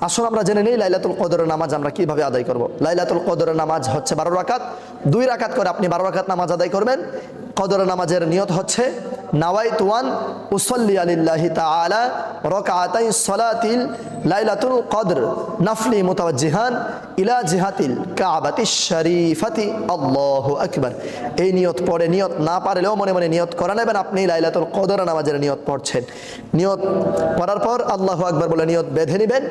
আসলে আমরা জেনে নিই লাইলাতুল কদরের নামাজ আমরা কিভাবে আদায় করব। লাইলাতুল কদরের নামাজ হচ্ছে 12 রাকাত, 2 রাকাত করে আপনি 12 রাকাত নামাজ আদায় করবেন। কদরের নামাজের নিয়ত হচ্ছে নাওয়াইতু আন উসাল্লি লিল্লাহি তাআলা রাকাতাই সালাতিল লাইলাতুল কদর নাফলি মুতাওয়াজ্জিহান ইলা জিহাতিল কাবাতিশ শরীফাতি আল্লাহু আকবার। এই নিয়ত পড়ে, নিয়ত না পারলেও মনে মনে নিয়ত করে নেবেন আপনি লাইলাতুল কদরের নামাজের নিয়ত পড়ছেন। নিয়ত পড়ার পর আল্লাহু আকবার বলে নিয়ত বেঁধে নেবেন।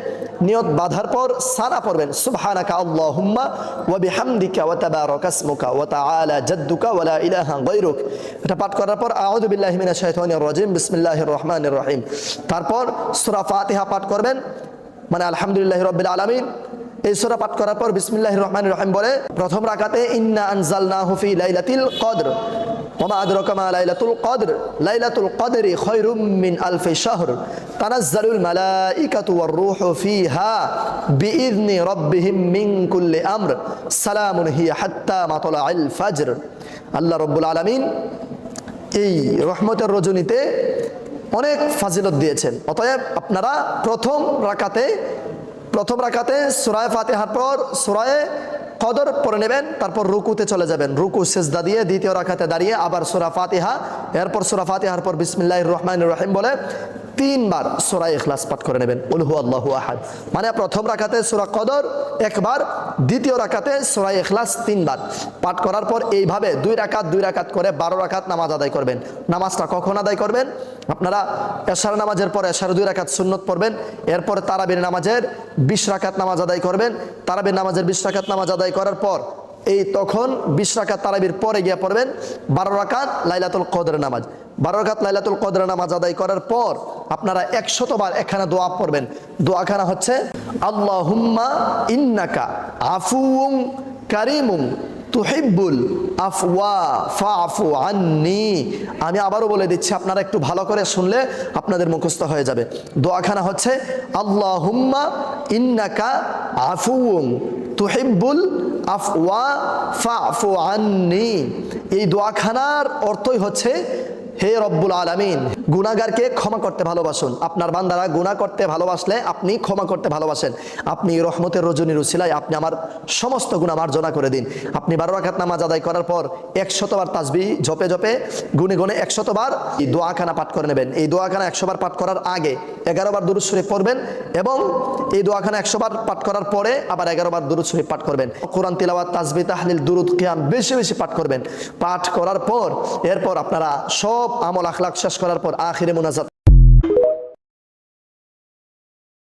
নিয়ত বাঁধার পর সানা পড়বেন সুবহানাকা আল্লাহুম্মা ওয়া বিহামদিকা ওয়া তাবারাকা ইসমুকা ওয়া তাআলা জাদ্দুকা ওয়া লা ইলাহা গায়রুক। এটা পাঠ করার পর আউযু বিল্লাহি মিনাশ শাইতানির রাজিম বিসমিল্লাহির রহমানির রহিম। তারপর সূরা ফাতিহা পাঠ করবেন, মানে আলহামদুলিল্লাহি রাব্বিল আলামিন। এই সূরা পাঠ করার পর বিসমিল্লাহির রহমানির রহিম বলে প্রথম রাকাতে ইন্না আনজালনাহু ফি লাইলাতিল কদর ওয়া মা আদরাকা মা লাইলাতুল কদর লাইলাতুল কদরি খায়রুম মিন আলফি শাহর তানাজ্জালুল মালাইকাতু ওয়ার রূহু ফিহা বিইذনি রাব্বিহিম মিন কুল্লি আমর সালামুন হিয়া হাত্তা মাতলাইল ফাজর। আল্লাহ রাব্বুল আলামিন এই রহমতের রজনীতে অনেক ফাজিলত দিয়েছেন। অতএব আপনারা প্রথম রাকাতে সূরা ফাতিহার পর সূরা কদর পড়ে নেবেন, তারপর রুকুতে চলে যাবেন। রুকু সিজদা দিয়ে দ্বিতীয় রাকাতে দাঁড়িয়ে আবার সূরা ফাতিহা, এরপর সূরা ফাতিহার পর বিসমিল্লাহির রহমানির রহিম বলে 3 বার সূরা ইখলাস পাঠ করে নেবেন, কুল হুয়াল্লাহু আহাদ। মানে প্রথম রাকাতে সূরা কদর একবার, দ্বিতীয় রাকাতে সূরা ইখলাস 3 বার পাঠ করার পর এইভাবে 2 রাকাত করে 12 রাকাত নামাজ আদায় করবেন। নামাজটা কখন আদায় করবেন? আপনারা এশার নামাজের পর এশার 2 রাকাত সুন্নত পড়বেন, এরপর তারাবির নামাজের 20 রাকাত নামাজ আদায় করবেন। তারাবির নামাজের 20 রাকাত নামাজ আদায় করার পর এই তখন 20 রাকাত তারাবির পরে গিয়ে পড়বেন 12 রাকাত লাইলাতুল কদরের নামাজ। 12 রাকাত লাইলাতুল কদরের নামাজ আদায় করার পর আপনারা 100 বার এখানে দোয়া পড়বেন। দোয়াখানা হচ্ছে আল্লাহুম্মা ইন্নাকা আফুউন কারীমুন তুহিব্বুল আফওয়া ফাআফু আন্নি। আমি আবারও বলে দিচ্ছি, আপনারা একটু ভালো করে শুনলে আপনাদের মুখস্থ হয়ে যাবে। দোয়াখানা হচ্ছে আল্লাহুম্মা ইন্নাকা আফুউন তুহিব্বুল আফওয়া ফাআফু আন্নি। এই দোয়াখানার অর্থই হচ্ছে হে রব্বুল আলামিন, গুনাহগারকে ক্ষমা করতে ভালোবাসুন। আপনার বান্দারা গুনাহ করতে ভালোবাসলে আপনি ক্ষমা করতে ভালোবাসেন। আপনি রহমতের রজনীর উসিলায় আপনি আমার সমস্ত গুনাহ মার্জনা করে দিন। আপনি 12 রাকাত নামাজ আদায় করার পর 100 বার তাসবিহ জপে জপে গুনে গুনে 100 বার এই দোয়াখানা পাঠ করে নেবেন। এই দোয়াখানা 100 বার পাঠ করার আগে 11 বার দুরূদ শরীফ পড়বেন এবং এই দোয়াখানা 100 বার পাঠ করার পরে আবার 11 বার দুরূদ শরীফ পাঠ করবেন। কোরআন তিলাওয়াত, তাসবিহ, তাহলিল, দুরূদ, কিয়াম বেশি বেশি পাঠ করবেন। পাঠ করার পর এরপর আপনারা সব আমল আখলাক শেষ করার পর আখিরে মুনাজাত